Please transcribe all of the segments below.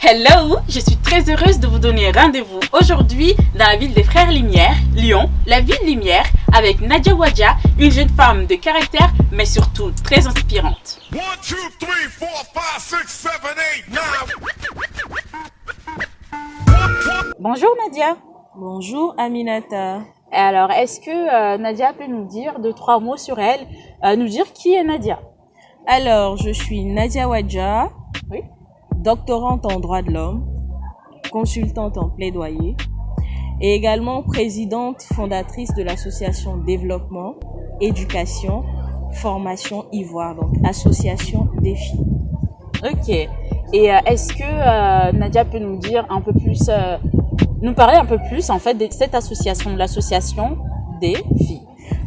Hello, je suis très heureuse de vous donner rendez-vous aujourd'hui dans la ville des Frères Lumière, Lyon, la ville lumière, avec Nadia Wadja, une jeune femme de caractère, mais surtout très inspirante. 1, 2, 3, 4, 5, 6, 7, 8, 9. Bonjour Nadia. Bonjour Aminata. Alors, est-ce que Nadia peut nous dire 2-3 mots sur elle, nous dire qui est Nadia? Alors, je suis Nadia Wadja, Oui. doctorante en droits de l'homme, consultante en plaidoyer et également présidente fondatrice de l'association Développement, Éducation, Formation Ivoire, donc association Défi. Ok. Et est-ce que Nadia peut nous dire un peu plus, nous parler un peu plus en fait de cette association, l'association Défi?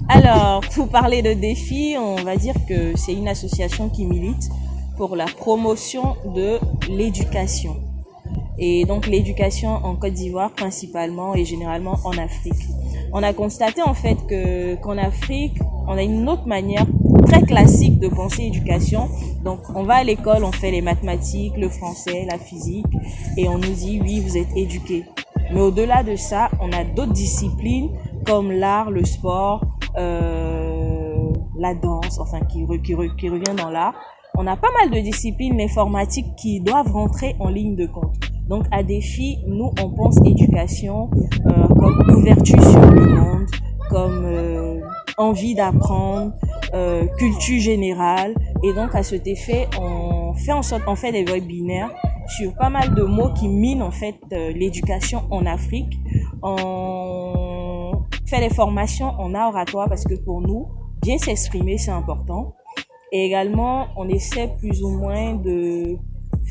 Alors, pour parler de Défi, on va dire que c'est une association qui milite pour la promotion de l'éducation. Et donc l'éducation en Côte d'Ivoire principalement et généralement en Afrique. On a constaté en fait qu'en Afrique, on a une autre manière très classique de penser éducation. Donc on va à l'école, on fait les mathématiques, le français, la physique et on nous dit oui, vous êtes éduqués. Mais au-delà de ça, on a d'autres disciplines comme l'art, le sport, la danse, enfin qui revient dans l'art. On a pas mal de disciplines, l'informatique, qui doivent rentrer en ligne de compte. Donc, à Défi, nous, on pense éducation comme ouverture sur le monde, comme envie d'apprendre, culture générale. Et donc, à cet effet, on fait des webinaires sur pas mal de mots qui minent en fait l'éducation en Afrique. On fait des formations en art oratoire parce que pour nous, bien s'exprimer, c'est important. Et également, on essaie plus ou moins de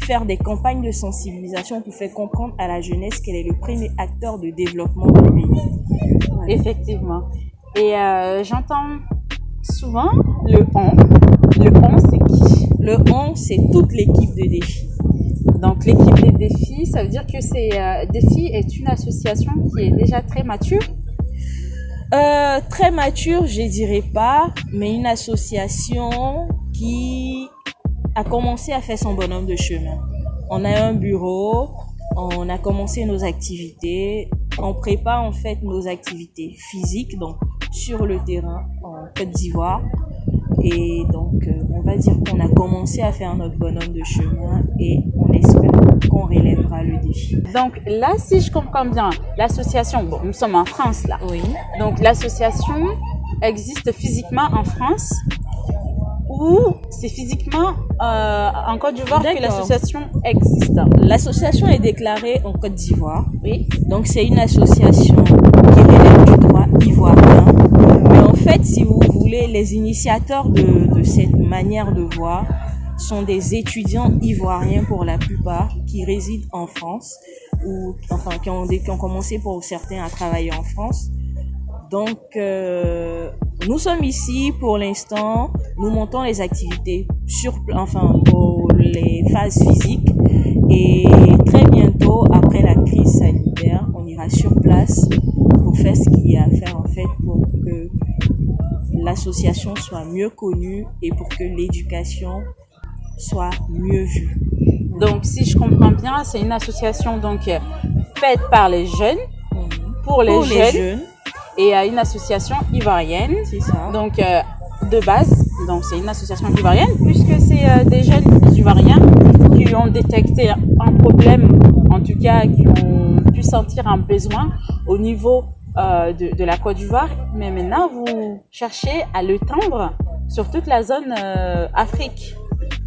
faire des campagnes de sensibilisation pour faire comprendre à la jeunesse qu'elle est le premier acteur de développement du pays. Voilà. Effectivement. Et j'entends souvent le on. Le on, c'est qui? Le on, c'est toute l'équipe de Défi. Donc, l'équipe des Défis, ça veut dire que Défi est une association qui est déjà très mature? Très mature, je dirais pas, mais une association qui a commencé à faire son bonhomme de chemin. On a un bureau, on a commencé nos activités, on prépare en fait nos activités physiques, donc sur le terrain en Côte d'Ivoire. Et donc, on va dire qu'on a commencé à faire notre bonhomme de chemin et on espère qu'on relèvera le défi. Donc là, si je comprends bien, l'association, bon, nous sommes en France là. Oui. Donc l'association existe physiquement en France ou c'est physiquement en Côte d'Ivoire que l'association existe? L'association est déclarée en Côte d'Ivoire. Oui. Donc c'est une association qui relève du droit ivoirien. Mais en fait, si vous voulez, les initiateurs de cette manière de voir sont des étudiants ivoiriens pour la plupart qui résident en France ou enfin qui ont commencé pour certains à travailler en France. Donc nous sommes ici pour l'instant, nous montons les activités pour les phases physiques et très bientôt après la crise sanitaire, on ira sur place pour faire ce qu'il y a à faire en fait pour que l'association soit mieux connue et pour que l'éducation soit mieux vue. Donc, si je comprends bien, c'est une association donc faite par les jeunes, pour les jeunes, et une association ivoirienne. C'est ça. Donc, de base, donc c'est une association ivoirienne puisque c'est des jeunes ivoiriens qui ont détecté un problème, en tout cas qui ont pu sentir un besoin au niveau de la Côte d'Ivoire. Mais maintenant, vous cherchez à l'étendre sur toute la zone Afrique.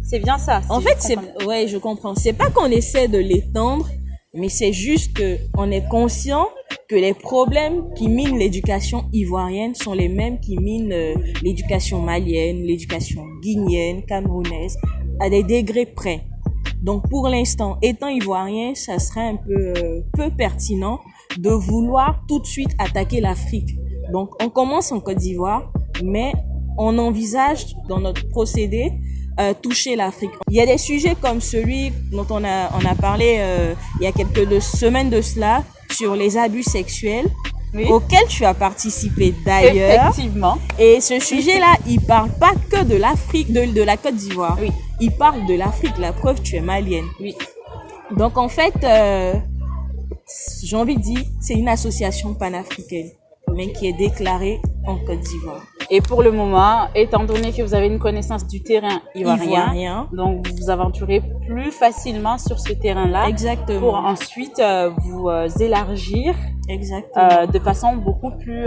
C'est bien ça. En fait, ouais, je comprends. C'est pas qu'on essaie de l'étendre, mais c'est juste que on est conscient que les problèmes qui minent l'éducation ivoirienne sont les mêmes qui minent l'éducation malienne, l'éducation guinéenne, camerounaise, à des degrés près. Donc, pour l'instant, étant ivoirien, ça serait un peu pertinent de vouloir tout de suite attaquer l'Afrique. Donc, on commence en Côte d'Ivoire, mais on envisage dans notre procédé toucher l'Afrique. Il y a des sujets comme celui dont on a parlé il y a quelques semaines de cela sur les abus sexuels, oui, auquel tu as participé d'ailleurs. Effectivement. Et ce sujet-là, il parle pas que de l'Afrique, de la Côte d'Ivoire. Oui. Il parle de l'Afrique. La preuve, tu es malienne. Oui. Donc en fait, j'ai envie de dire, c'est une association panafricaine, mais qui est déclarée en Côte d'Ivoire. Et pour le moment, étant donné que vous avez une connaissance du terrain ivoirien, donc vous vous aventurez plus facilement sur ce terrain-là. Exactement. Pour ensuite vous élargir. Exactement. De façon beaucoup plus,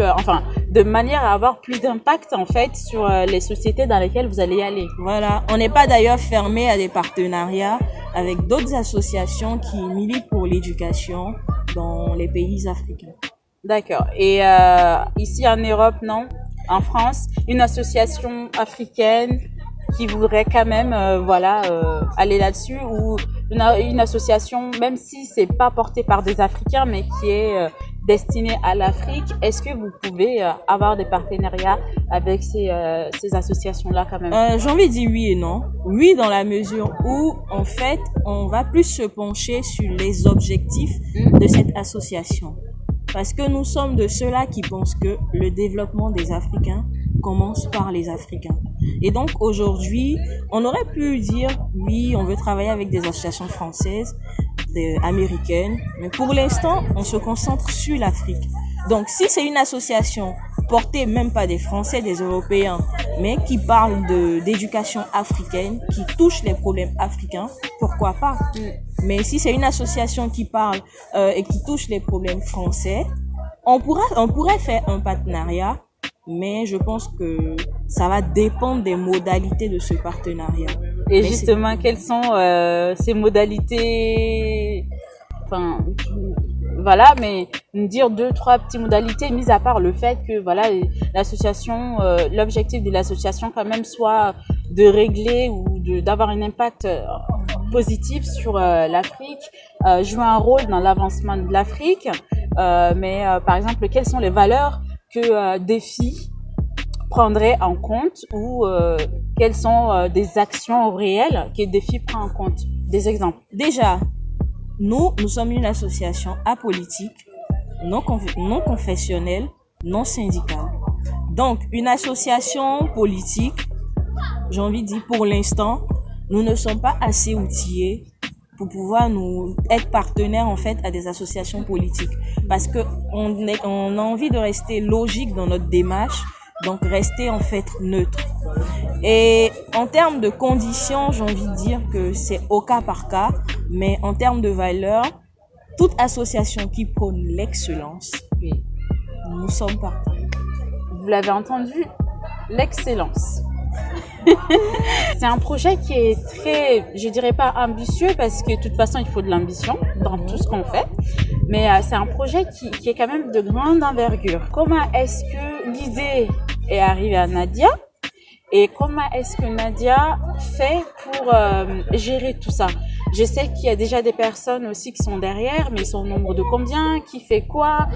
de manière à avoir plus d'impact en fait sur les sociétés dans lesquelles vous allez aller. Voilà. On n'est pas d'ailleurs fermé à des partenariats avec d'autres associations qui militent pour l'éducation dans les pays africains. D'accord. Et ici en Europe, non? En France, une association africaine qui voudrait quand même aller là-dessus, ou une association, même si c'est pas porté par des Africains, mais qui est destinée à l'Afrique, est-ce que vous pouvez avoir des partenariats avec ces associations-là quand même? J'ai envie de dire oui et non. Oui, dans la mesure où, en fait, on va plus se pencher sur les objectifs de cette association. Parce que nous sommes de ceux-là qui pensent que le développement des Africains commence par les Africains. Et donc aujourd'hui, on aurait pu dire oui, on veut travailler avec des associations françaises, américaines, mais pour l'instant, on se concentre sur l'Afrique. Donc si c'est une association portée même pas des Français, des Européens, mais qui parle d'éducation africaine, qui touche les problèmes africains, pourquoi pas? Mais si c'est une association qui parle et qui touche les problèmes français, on pourrait faire un partenariat, mais je pense que ça va dépendre des modalités de ce partenariat. Et mais justement, quelles sont ces modalités? Enfin, voilà, mais nous dire 2-3 petites modalités, mis à part le fait que voilà, l'association, l'objectif de l'association quand même soit de régler ou d'avoir un impact positif sur l'Afrique, jouer un rôle dans l'avancement de l'Afrique. Mais par exemple, quelles sont les valeurs que Défi prendrait en compte, ou quelles sont des actions réelles que Défi prend en compte? Des exemples. Déjà, nous sommes une association apolitique, non confessionnelle, non syndicale. Donc, une association politique, j'ai envie de dire pour l'instant, nous ne sommes pas assez outillés pour pouvoir nous être partenaires en fait à des associations politiques, parce que on a envie de rester logique dans notre démarche, donc rester en fait neutre. Et en termes de conditions, j'ai envie de dire que c'est au cas par cas, mais en termes de valeurs, toute association qui prône l'excellence, nous sommes partis. Vous l'avez entendu, l'excellence. C'est un projet qui est très, je dirais pas ambitieux, parce que de toute façon il faut de l'ambition dans tout ce qu'on fait, mais c'est un projet qui est quand même de grande envergure. Comment est-ce que l'idée est arrivée à Nadia, et comment est-ce que Nadia fait pour gérer tout ça? Je sais qu'il y a déjà des personnes aussi qui sont derrière, mais ils sont au nombre de combien? Qui fait quoi?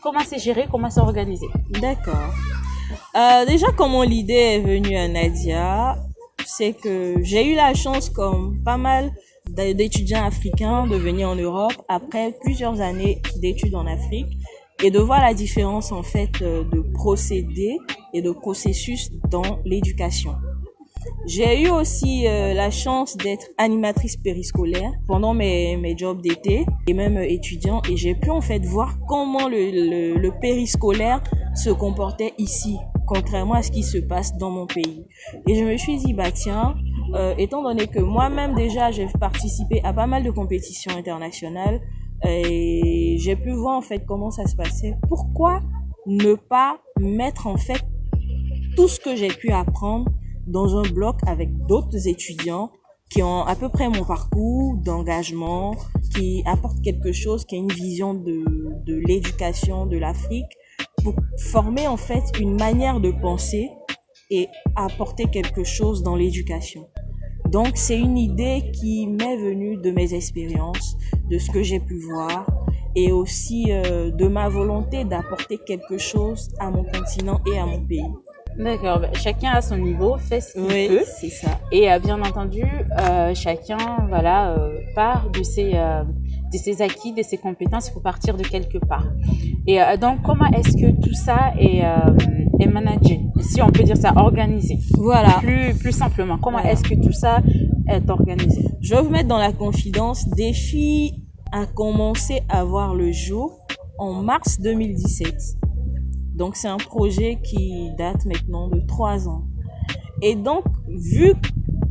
Comment c'est géré? Comment c'est organisé? D'accord. Déjà, comment l'idée est venue à Nadia, c'est que j'ai eu la chance, comme pas mal d'étudiants africains, de venir en Europe après plusieurs années d'études en Afrique, et de voir la différence en fait de procédés et de processus dans l'éducation. J'ai eu aussi la chance d'être animatrice périscolaire pendant mes jobs d'été et même étudiant, et j'ai pu en fait voir comment le périscolaire se comportait ici, contrairement à ce qui se passe dans mon pays. Et je me suis dit, bah tiens, étant donné que moi-même déjà j'ai participé à pas mal de compétitions internationales, et j'ai pu voir en fait comment ça se passait, pourquoi ne pas mettre en fait tout ce que j'ai pu apprendre dans un bloc avec d'autres étudiants qui ont à peu près mon parcours d'engagement, qui apportent quelque chose, qui a une vision de l'éducation de l'Afrique, pour former en fait une manière de penser et apporter quelque chose dans l'éducation. Donc c'est une idée qui m'est venue de mes expériences, de ce que j'ai pu voir, et aussi de ma volonté d'apporter quelque chose à mon continent et à mon pays. D'accord, chacun à son niveau fait ce qu'il peut. C'est ça. Et bien entendu, chacun part de ses acquis, de ses compétences. Il faut partir de quelque part. Et donc, comment est-ce que tout ça est managé, si on peut dire ça, organisé? Voilà. Plus simplement, comment est-ce que tout ça est organisé? Je vais vous mettre dans la confidence. Défi a commencé à voir le jour en mars 2017. Donc, c'est un projet qui date maintenant de 3 ans. Et donc, vu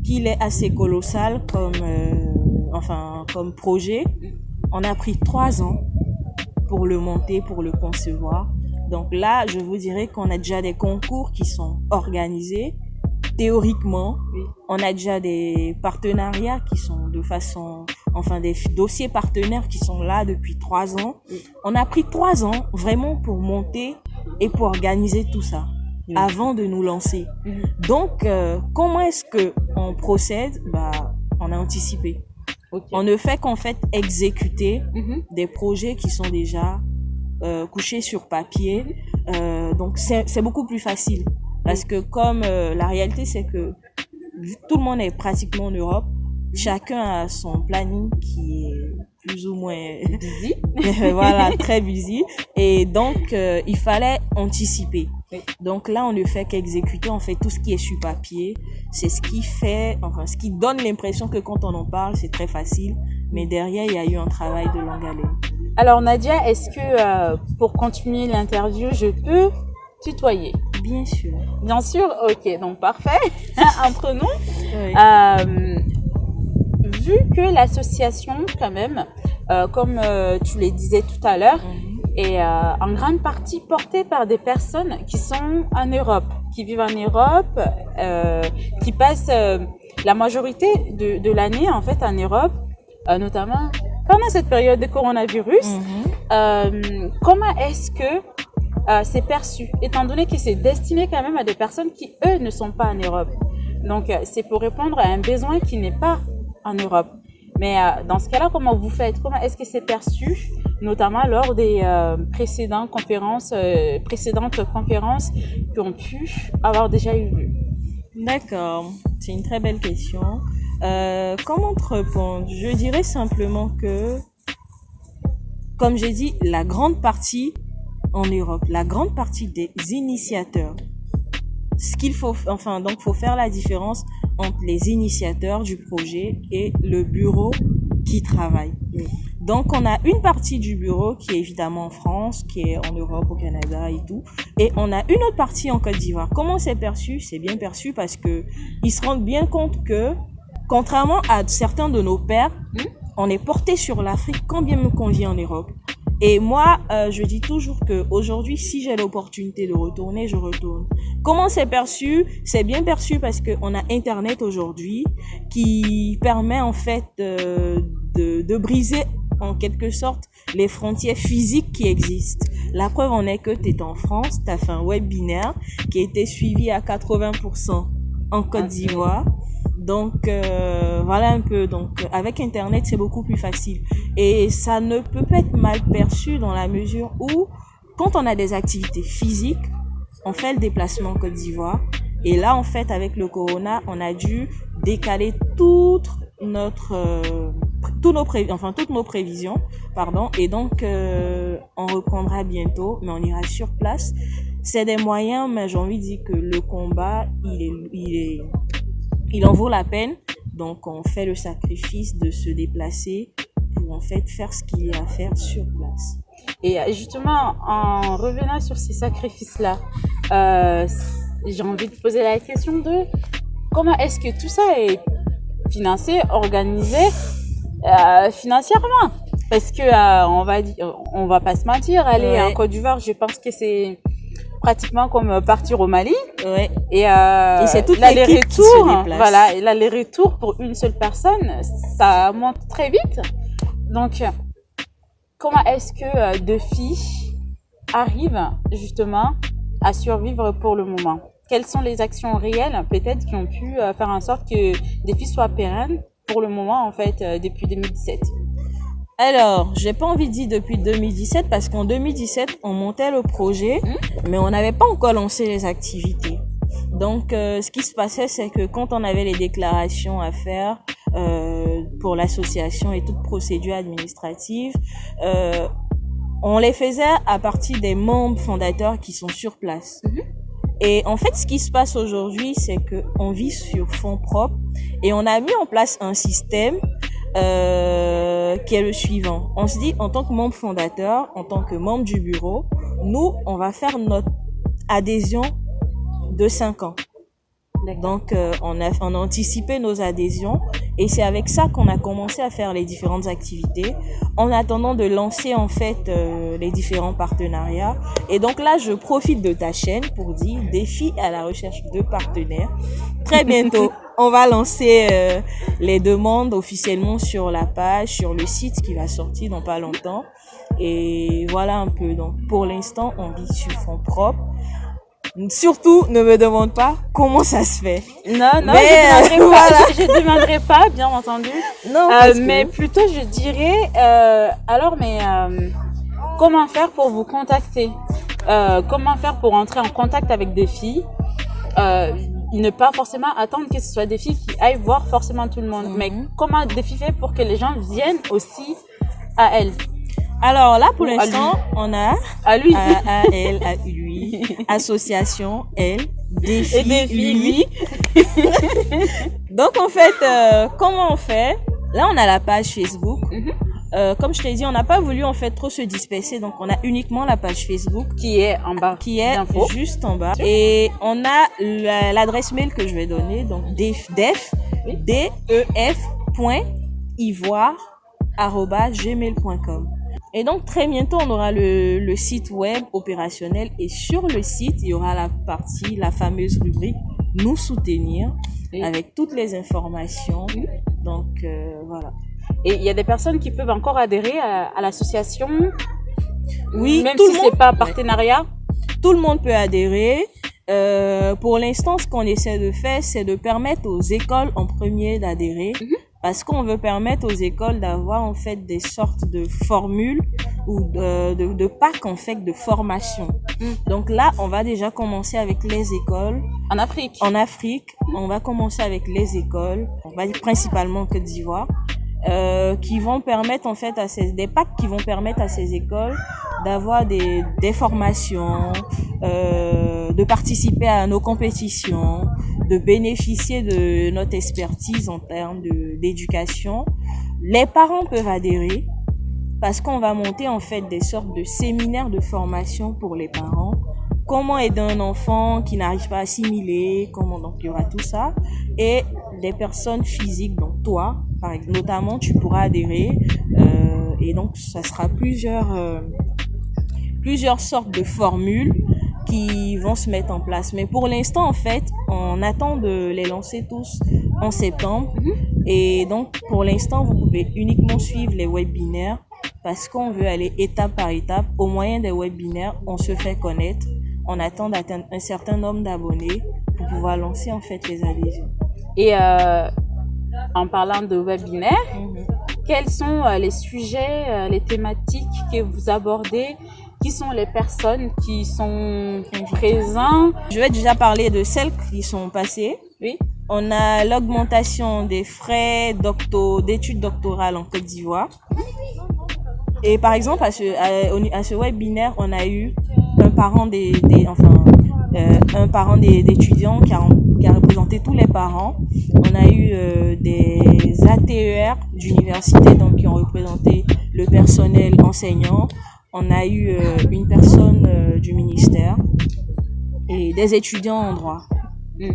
qu'il est assez colossal comme projet, on a pris 3 ans pour le monter, pour le concevoir. Donc là, je vous dirais qu'on a déjà des concours qui sont organisés. Théoriquement, on a déjà des partenariats qui sont des dossiers partenaires qui sont là depuis 3 ans. On a pris 3 ans vraiment pour monter et pour organiser tout ça avant de nous lancer. Donc, comment est-ce que on procède? On a anticipé. Okay. On ne fait qu'en fait exécuter des projets qui sont déjà couchés sur papier. Donc, c'est beaucoup plus facile. Parce que comme la réalité, c'est que tout le monde est pratiquement en Europe, chacun a son planning qui est plus ou moins busy. Voilà, très busy. Et donc, il fallait anticiper. Oui. Donc là, on ne fait qu'exécuter, on fait tout ce qui est sur papier. C'est ce qui donne l'impression que quand on en parle, c'est très facile. Mais derrière, il y a eu un travail de longue haleine. Alors Nadia, est-ce que pour continuer l'interview, je peux tutoyer? Bien sûr. Bien sûr, ok, donc parfait. Entre nous. Oui. Vu que l'association, quand même, comme tu le disais tout à l'heure, est en grande partie portée par des personnes qui sont en Europe, qui vivent en Europe, qui passent la majorité de l'année en fait en Europe, notamment pendant cette période de coronavirus. Comment est-ce que c'est perçu, étant donné que c'est destiné quand même à des personnes qui, eux, ne sont pas en Europe. Donc, c'est pour répondre à un besoin qui n'est pas en Europe. Mais dans ce cas-là, comment vous faites? Comment est-ce que c'est perçu, notamment lors des précédentes conférences qui ont pu avoir déjà eu lieu? D'accord, c'est une très belle question. Comment te répondre? Je dirais simplement que, comme j'ai dit, la grande partie en Europe, la grande partie des initiateurs, faut faire la différence entre les initiateurs du projet et le bureau qui travaille. Donc, on a une partie du bureau qui est évidemment en France, qui est en Europe, au Canada et tout. Et on a une autre partie en Côte d'Ivoire. Comment c'est perçu? C'est bien perçu parce que ils se rendent bien compte que, contrairement à certains de nos pairs, on est porté sur l'Afrique quand bien même qu'on vit en Europe. Et moi, je dis toujours que aujourd'hui, si j'ai l'opportunité de retourner, je retourne. Comment c'est perçu? C'est bien perçu parce que on a Internet aujourd'hui qui permet en fait de briser en quelque sorte les frontières physiques qui existent. La preuve en est que tu es en France, tu as fait un webinaire qui a été suivi à 80% en Côte d'Ivoire. Donc voilà un peu. Donc avec Internet, c'est beaucoup plus facile. Et ça ne peut pas être mal perçu dans la mesure où, quand on a des activités physiques, on fait le déplacement en Côte d'Ivoire. Et là, en fait, avec le corona, on a dû décaler toutes nos prévisions, Et donc, on reprendra bientôt, mais on ira sur place. C'est des moyens, mais j'ai envie de dire que le combat, il en vaut la peine. Donc, on fait le sacrifice de se déplacer pour en fait faire ce qu'il y a à faire sur place. Et justement, en revenant sur ces sacrifices-là, j'ai envie de poser la question de comment est-ce que tout ça est financé, organisé financièrement? Parce que on va pas se mentir, aller en Côte d'Ivoire, je pense que c'est pratiquement comme partir au Mali. Ouais. Et c'est toute l'aller-retour, qui se déplace. voilà, et l'aller-retour pour une seule personne, ça monte très vite. Donc, comment est-ce que deux filles arrivent justement à survivre pour le moment? Quelles sont les actions réelles, peut-être, qui ont pu faire en sorte que des filles soient pérennes pour le moment, en fait, depuis 2017? Alors, j'ai pas envie de dire depuis 2017 parce qu'en 2017, on montait le projet, mais on n'avait pas encore lancé les activités. Donc, ce qui se passait, c'est que quand on avait les déclarations à faire pour l'association et toute procédure administrative, on les faisait à partir des membres fondateurs qui sont sur place. Et en fait, ce qui se passe aujourd'hui, c'est que on vit sur fonds propres et on a mis en place un système qui est le suivant. On se dit, en tant que membre fondateur, en tant que membre du bureau, nous, on va faire notre adhésion de 5 ans. Donc, on a anticipé nos adhésions et c'est avec ça qu'on a commencé à faire les différentes activités en attendant de lancer en fait les différents partenariats. Et donc là, je profite de ta chaîne pour dire défi à la recherche de partenaires. Très bientôt, on va lancer les demandes officiellement sur la page, sur le site qui va sortir dans pas longtemps. Et voilà un peu. Donc, pour l'instant, on vit sur fonds propres. Surtout, ne me demande pas comment ça se fait. Non, Mais, je ne demanderai pas, je demanderai pas, bien entendu. Non, mais plutôt, je dirais, comment faire pour vous contacter? Comment faire pour entrer en contact avec des filles? Ne pas forcément attendre que ce soit des filles qui aillent voir forcément tout le monde. Mais comment des filles fait pour que les gens viennent aussi à elles? Alors là, pour l'instant, on a à lui, à elle, à lui, association, elle, défi, et des filles, lui. Donc en fait, comment on fait? Là, on a la page Facebook. Comme je t'ai dit, on n'a pas voulu en fait trop se disperser, donc on a uniquement la page Facebook qui est en bas, qui est juste en bas. Et on a l'adresse mail que je vais donner, donc def.ivoire@gmail.com. Et donc très bientôt on aura le site web opérationnel et sur le site il y aura la fameuse rubrique nous soutenir avec toutes les informations. Donc voilà. Et il y a des personnes qui peuvent encore adhérer à l'association. Oui, même si c'est pas un partenariat. Tout le monde peut adhérer. Pour l'instant, ce qu'on essaie de faire, c'est de permettre aux écoles en premier d'adhérer. Parce qu'on veut permettre aux écoles d'avoir en fait des sortes de formules ou de packs en fait de formation. Donc là, on va déjà commencer avec les écoles. En Afrique. En Afrique, on va commencer avec les écoles. On va dire principalement Côte d'Ivoire. Qui vont permettre en fait des packs qui vont permettre à ces écoles d'avoir des formations, de participer à nos compétitions, de bénéficier de notre expertise en termes d'éducation. Les parents peuvent adhérer parce qu'on va monter en fait des sortes de séminaires de formation pour les parents. Comment aider un enfant qui n'arrive pas à assimiler, donc il y aura tout ça. Et des personnes physiques, donc toi, par exemple, notamment, tu pourras adhérer. Et donc, ça sera plusieurs sortes de formules qui vont se mettre en place. Mais pour l'instant, en fait, on attend de les lancer tous en septembre. Et donc, pour l'instant, vous pouvez uniquement suivre les webinaires parce qu'on veut aller étape par étape. Au moyen des webinaires, on se fait connaître. On attend d'atteindre un certain nombre d'abonnés pour pouvoir lancer en fait les adhésions. Et en parlant de webinaires, quels sont les sujets, les thématiques que vous abordez? Qui sont les personnes qui sont présentes? Je vais déjà parler de celles qui sont passées. Oui. On a l'augmentation des frais d'études doctorales en Côte d'Ivoire. Et par exemple, à ce webinaire, on a eu un parent d'étudiants qui a représenté tous les parents. On a eu des ATER d'université donc qui ont représenté le personnel enseignant. On a eu une personne du ministère et des étudiants en droit,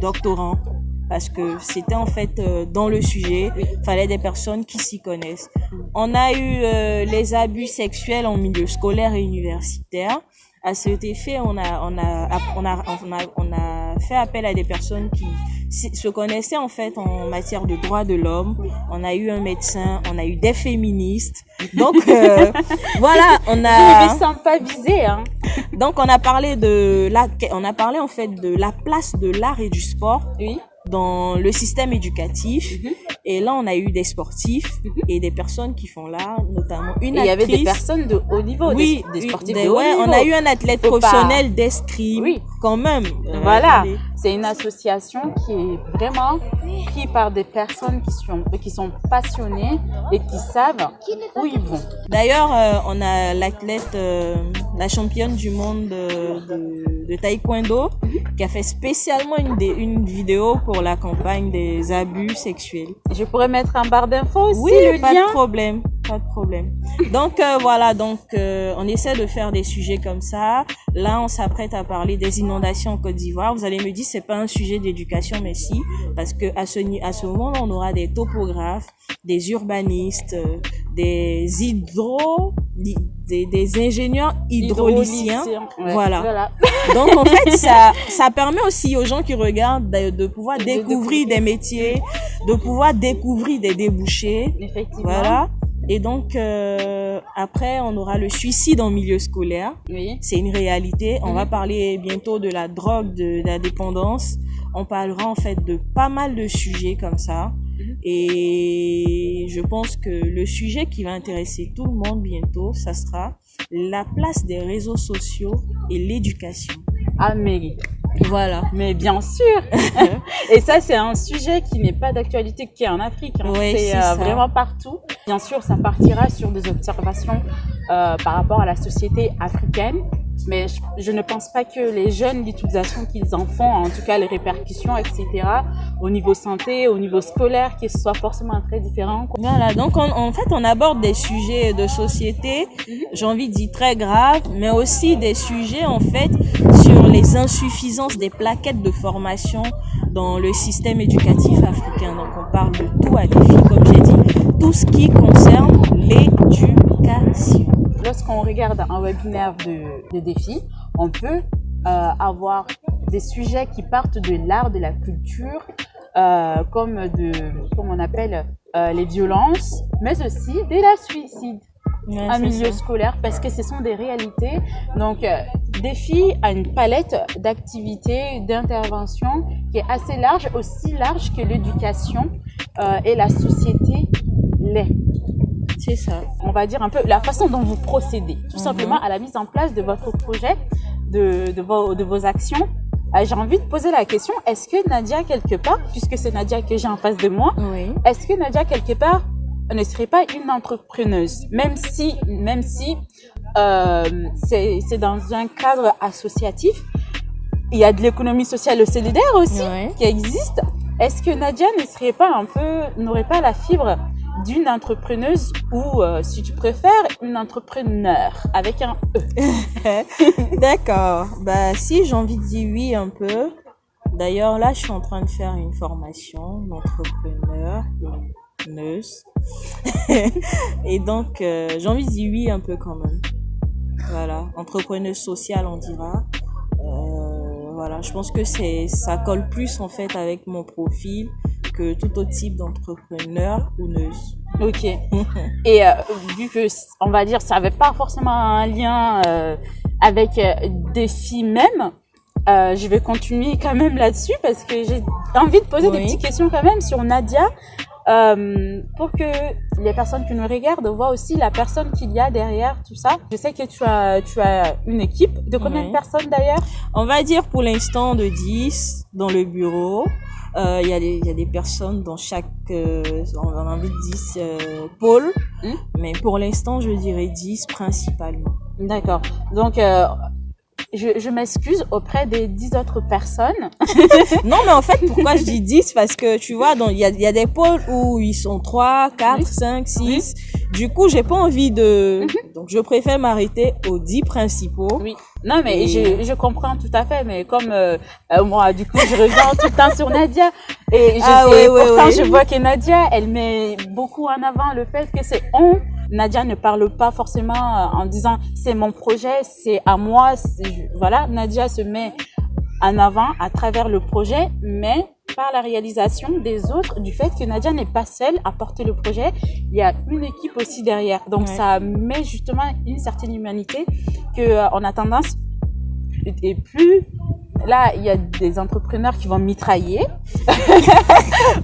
doctorants, parce que c'était en fait dans le sujet, fallait des personnes qui s'y connaissent. On a eu les abus sexuels en milieu scolaire et universitaire. À cet effet, on a fait appel à des personnes qui se connaissaient en fait en matière de droits de l'homme. On a eu un médecin, on a eu des féministes. Donc voilà, on a. Je ne me sens pas visée, hein. Donc on a parlé en fait de la place de l'art et du sport. Oui. Dans le système éducatif. Et là, on a eu des sportifs et des personnes qui font l'art, notamment une actrice. Il y avait des personnes de haut niveau, des sportifs de haut niveau. On a eu un athlète professionnel d'escrime, quand même. Voilà, c'est une association qui est vraiment prise par des personnes qui sont passionnées et qui savent où ils vont. D'ailleurs, on a l'athlète, la championne du monde de taekwondo qui a fait spécialement une vidéo pour la campagne des abus sexuels. Je pourrais mettre en barre d'infos aussi Oui, le pas lien. de problème, pas de problème. Donc voilà, on essaie de faire des sujets comme ça. Là, on s'apprête à parler des inondations en Côte d'Ivoire. Vous allez me dire, c'est pas un sujet d'éducation, mais si, parce que à ce moment, on aura des topographes, des urbanistes, des ingénieurs hydrauliciens. Ouais, Voilà. Donc en fait, ça permet aussi aux gens qui regardent de pouvoir découvrir des métiers, de pouvoir découvrir des débouchés. Effectivement. Voilà. Et donc après, on aura le suicide en milieu scolaire. Oui. C'est une réalité. On va parler bientôt de la drogue, de la dépendance. On parlera en fait de pas mal de sujets comme ça. Et je pense que le sujet qui va intéresser tout le monde bientôt, ça sera la place des réseaux sociaux et l'éducation. Ah, mais Voilà. bien sûr. Et ça, c'est un sujet qui n'est pas d'actualité qu'en Afrique. Hein. Ouais, c'est c'est ça. vraiment partout. Bien sûr, ça partira sur des observations par rapport à la société africaine. Mais je ne pense pas que les jeunes, l'utilisation qu'ils en font, en tout cas les répercussions, etc., au niveau santé, au niveau scolaire, que ce soit forcément très différent. Voilà, donc en fait, on aborde des sujets de société, j'ai envie de dire très graves, mais aussi des sujets en fait sur les insuffisances des plaquettes de formation dans le système éducatif africain. Donc on parle de tout à défi, comme j'ai dit, tout ce qui concerne l'éducation. Lorsqu'on regarde un webinaire de défi, on peut avoir des sujets qui partent de l'art, de la culture, comme on appelle les violences, mais aussi de la suicide Ouais, en c'est milieu ça. scolaire, parce que ce sont des réalités. Donc, défi a une palette d'activités, d'interventions qui est assez large, aussi large que l'éducation et la société l'est. C'est ça. On va dire un peu la façon dont vous procédez, tout simplement à la mise en place de votre projet, de vos actions. J'ai envie de poser la question, est-ce que Nadia, quelque part, puisque c'est Nadia que j'ai en face de moi, Oui. est-ce que Nadia, quelque part, ne serait pas une entrepreneuse, même si c'est dans un cadre associatif, il y a de l'économie sociale et solidaire aussi Ouais. qui existe. Est-ce que Nadia n'aurait pas la fibre d'une entrepreneuse ou, si tu préfères, une entrepreneur avec un E? D'accord. Bah, si j'ai envie de dire oui un peu. D'ailleurs, là, je suis en train de faire une formation d'entrepreneuse. Et donc, j'ai envie de dire oui un peu quand même. Voilà. Entrepreneuse sociale, on dira. Voilà. Je pense que ça colle plus, en fait, avec mon profil que tout autre type d'entrepreneur ou neuse. Ok. Et vu que, on va dire, ça n'avait pas forcément un lien avec des filles même, je vais continuer quand même là-dessus parce que j'ai envie de poser des petites questions quand même sur Nadia pour que les personnes qui nous regardent voient aussi la personne qu'il y a derrière tout ça. Je sais que tu as une équipe de combien de personnes d'ailleurs? On va dire pour l'instant de 10 dans le bureau. Il y a des personnes dans chaque, on a envie de 10 pôles, mais pour l'instant, je dirais 10 principalement. D'accord. Donc, je m'excuse auprès des 10 autres personnes. Non, mais en fait, pourquoi je dis 10? Parce que, tu vois, il y a des pôles où ils sont 3, 4, 5, 6. Du coup, j'ai pas envie donc je préfère m'arrêter aux 10 principaux. Oui. Non, mais je comprends tout à fait, mais comme moi, du coup, je reviens tout le temps sur Nadia. Et pourtant, je vois que Nadia, elle met beaucoup en avant le fait que c'est on. Nadia ne parle pas forcément en disant c'est mon projet, c'est à moi. Voilà, Nadia se met en avant à travers le projet, mais par la réalisation des autres, du fait que Nadia n'est pas seule à porter le projet, il y a une équipe aussi derrière. Donc ça met justement une certaine humanité que on a tendance, et plus là il y a des entrepreneurs qui vont mitrailler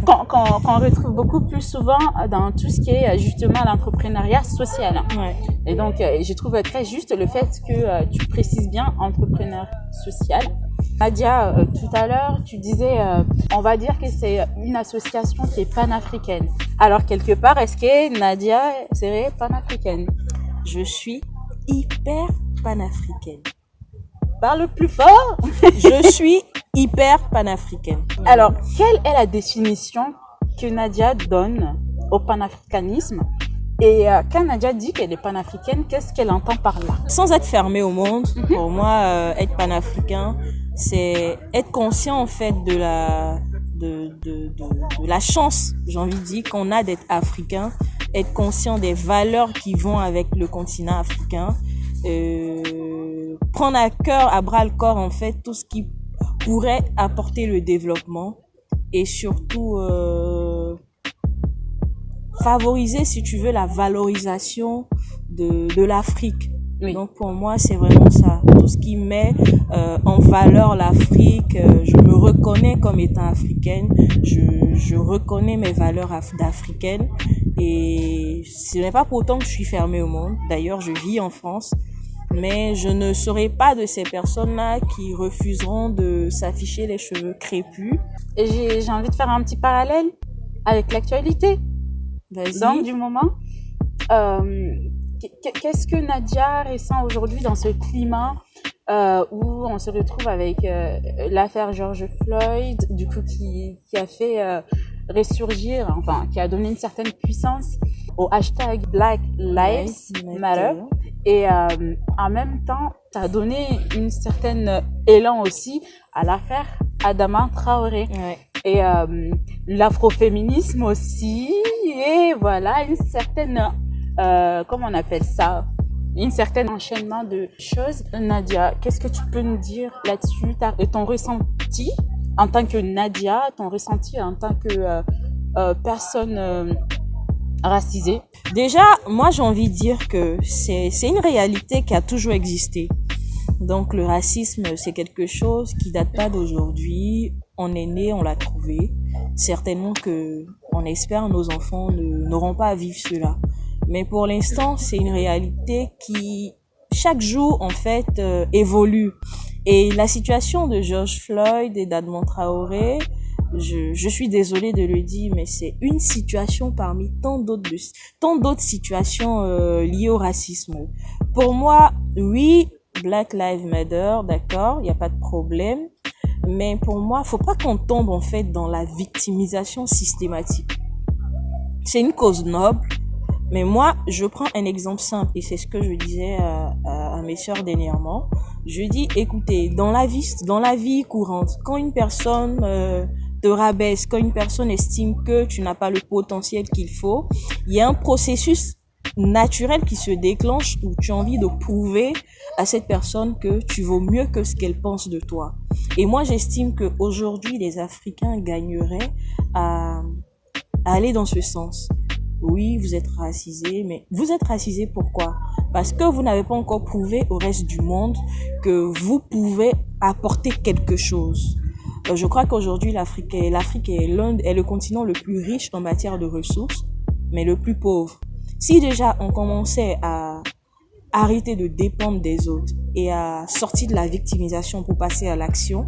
qu'on retrouve beaucoup plus souvent dans tout ce qui est justement l'entrepreneuriat social. Ouais. Et donc je trouve très juste le fait que tu précises bien entrepreneur social. Nadia, tout à l'heure, tu disais, on va dire que c'est une association qui est panafricaine. Alors, quelque part, est-ce que Nadia serait panafricaine? Je suis hyper panafricaine. Parle plus fort. Je suis hyper panafricaine. Alors, quelle est la définition que Nadia donne au panafricanisme? Et quand Nadia dit qu'elle est panafricaine, qu'est-ce qu'elle entend par là? Sans être fermée au monde, pour moi, être panafricain, c'est être conscient en fait de la chance, j'ai envie de dire, qu'on a d'être africain, être conscient des valeurs qui vont avec le continent africain, prendre à cœur, à bras le corps en fait tout ce qui pourrait apporter le développement et surtout favoriser, si tu veux, la valorisation de l'Afrique. Oui. Donc pour moi, c'est vraiment ça. Tout ce qui met en valeur l'Afrique, je me reconnais comme étant africaine, je reconnais mes valeurs d'africaine et ce n'est pas pour autant que je suis fermée au monde. D'ailleurs, je vis en France, mais je ne serai pas de ces personnes-là qui refuseront de s'afficher les cheveux crépus. Et j'ai envie de faire un petit parallèle avec l'actualité. Vas-y. Donc, du moment, qu'est-ce que Nadia ressent aujourd'hui dans ce climat où on se retrouve avec l'affaire George Floyd, du coup qui a fait ressurgir, enfin qui a donné une certaine puissance au hashtag Black Lives Matter, et en même temps ça a donné une certaine élan aussi à l'affaire Adama Traoré. Ouais. Et l'afroféminisme aussi, et voilà, une certaine, comment on appelle ça, une certaine enchaînement de choses. Nadia, qu'est-ce que tu peux nous dire là-dessus, ton ressenti en tant que Nadia, ton ressenti en tant que personne racisée? Déjà, moi j'ai envie de dire que c'est une réalité qui a toujours existé. Donc le racisme, c'est quelque chose qui date pas d'aujourd'hui. On est né, on l'a trouvé. Certainement que on espère nos enfants n'auront pas à vivre cela. Mais pour l'instant, c'est une réalité qui chaque jour en fait évolue. Et la situation de George Floyd et d'Adama Traoré, je suis désolée de le dire, mais c'est une situation parmi tant d'autres situations liées au racisme. Pour moi, oui, Black Lives Matter, d'accord, il n'y a pas de problème. Mais pour moi, faut pas qu'on tombe en fait dans la victimisation systématique. C'est une cause noble, mais moi, je prends un exemple simple et c'est ce que je disais à mes sœurs dernièrement. Je dis, écoutez, dans la vie courante, quand une personne te rabaisse, quand une personne estime que tu n'as pas le potentiel qu'il faut, il y a un processus naturel qui se déclenche où tu as envie de prouver à cette personne que tu vaux mieux que ce qu'elle pense de toi. Et moi, j'estime que aujourd'hui, les Africains gagneraient à aller dans ce sens. Oui, vous êtes racisés, mais vous êtes racisés pourquoi? Parce que vous n'avez pas encore prouvé au reste du monde que vous pouvez apporter quelque chose. Je crois qu'aujourd'hui, l'Afrique est le continent le plus riche en matière de ressources, mais le plus pauvre. Si déjà on commençait à arrêter de dépendre des autres et à sortir de la victimisation pour passer à l'action,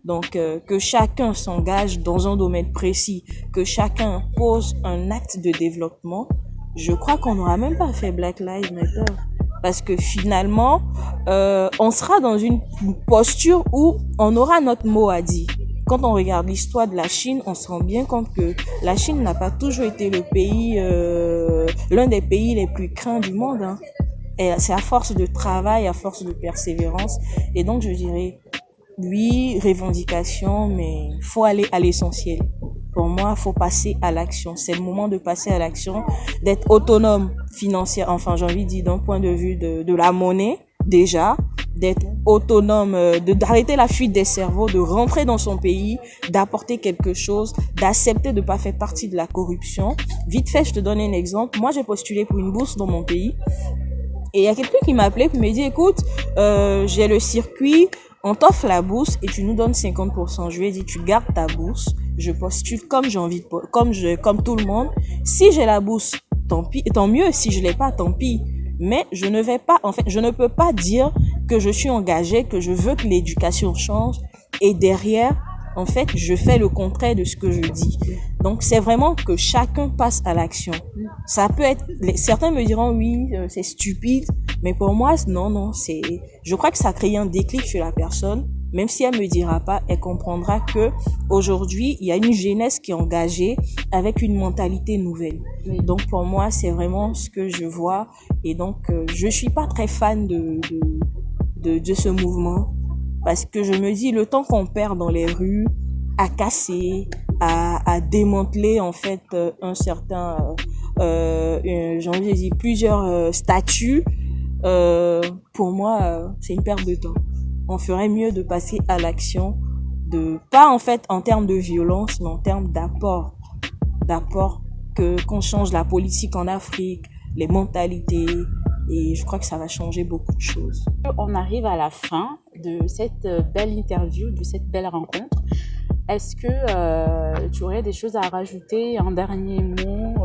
donc que chacun s'engage dans un domaine précis, que chacun pose un acte de développement, je crois qu'on n'aura même pas fait Black Lives Matter. Parce que finalement, on sera dans une posture où on aura notre mot à dire. Quand on regarde l'histoire de la Chine, on se rend bien compte que la Chine n'a pas toujours été le pays, l'un des pays les plus craints du monde, hein. Et c'est à force de travail, à force de persévérance. Et donc, je dirais, oui, revendication, mais faut aller à l'essentiel. Pour moi, faut passer à l'action. C'est le moment de passer à l'action, d'être autonome financière, enfin, j'ai envie de dire d'un point de vue de la monnaie, déjà, d'être autonome, d'arrêter la fuite des cerveaux, de rentrer dans son pays, d'apporter quelque chose, d'accepter de pas faire partie de la corruption. Vite fait, je te donne un exemple. Moi, j'ai postulé pour une bourse dans mon pays. Et il y a quelqu'un qui m'a appelé et m'a dit, écoute, j'ai le circuit, on t'offre la bourse et tu nous donnes 50%. Je lui ai dit, tu gardes ta bourse, je postule comme j'ai envie de, comme tout le monde. Si j'ai la bourse, tant pis, tant mieux. Si je l'ai pas, tant pis. Mais je ne peux pas dire que je suis engagée, que je veux que l'éducation change et derrière, en fait, je fais le contraire de ce que je dis. Donc, c'est vraiment que chacun passe à l'action. Ça peut être, certains me diront oui, c'est stupide, mais pour moi, non, je crois que ça crée un déclic chez la personne même si elle me dira pas, elle comprendra que aujourd'hui, il y a une jeunesse qui est engagée avec une mentalité nouvelle. Oui. Donc pour moi, c'est vraiment ce que je vois. Et donc, je suis pas très fan de ce mouvement parce que je me dis, le temps qu'on perd dans les rues, à casser, à démanteler en fait un certain, j'ai envie de dire plusieurs statuts, pour moi, c'est une perte de temps. On ferait mieux de passer à l'action, de pas en fait en termes de violence, mais en termes d'apport que qu'on change la politique en Afrique, les mentalités, et je crois que ça va changer beaucoup de choses. On arrive à la fin de cette belle interview, de cette belle rencontre. Est-ce que tu aurais des choses à rajouter, un dernier mot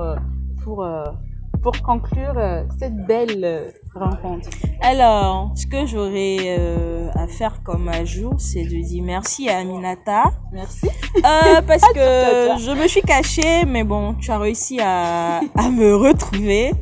pour conclure cette belle rencontre? Alors, ce que j'aurais à faire comme ajout, c'est de dire merci à Aminata. Merci. Parce que je me suis cachée, mais bon, tu as réussi à me retrouver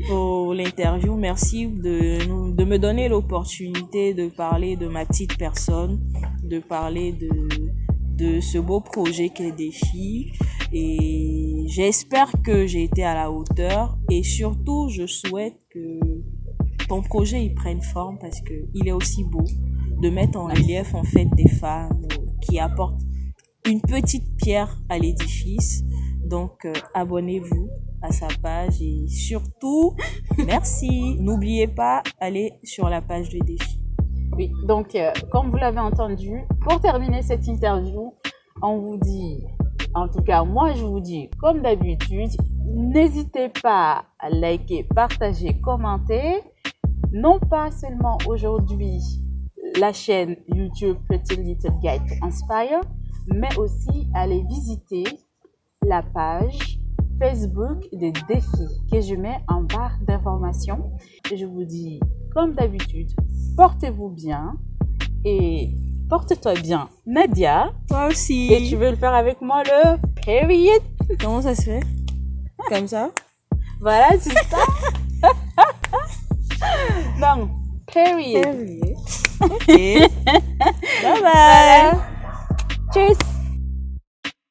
pour l'interview. Merci de me donner l'opportunité de parler de ma petite personne, de parler de ce beau projet qu'est Défi. Et j'espère que j'ai été à la hauteur. Et surtout, je souhaite que ton projet il prenne forme parce que il est aussi beau de mettre en relief en fait des femmes qui apportent une petite pierre à l'édifice. Donc, abonnez-vous à sa page et surtout, merci. N'oubliez pas, allez sur la page de Défi. Oui, donc comme vous l'avez entendu, pour terminer cette interview, on vous dit, en tout cas moi je vous dis, comme d'habitude, n'hésitez pas à liker, partager, commenter. Non pas seulement aujourd'hui la chaîne YouTube Pretty Little Guide to Inspire, mais aussi aller visiter la page Facebook des défis que je mets en barre d'informations. Et je vous dis, comme d'habitude, portez-vous bien et porte-toi bien, Nadia. Toi aussi. Et tu veux le faire avec moi, le period? Comment ça se fait? Comme ça? Voilà, c'est ça. Non, period. Ok. Bye bye. Voilà. Tschüss.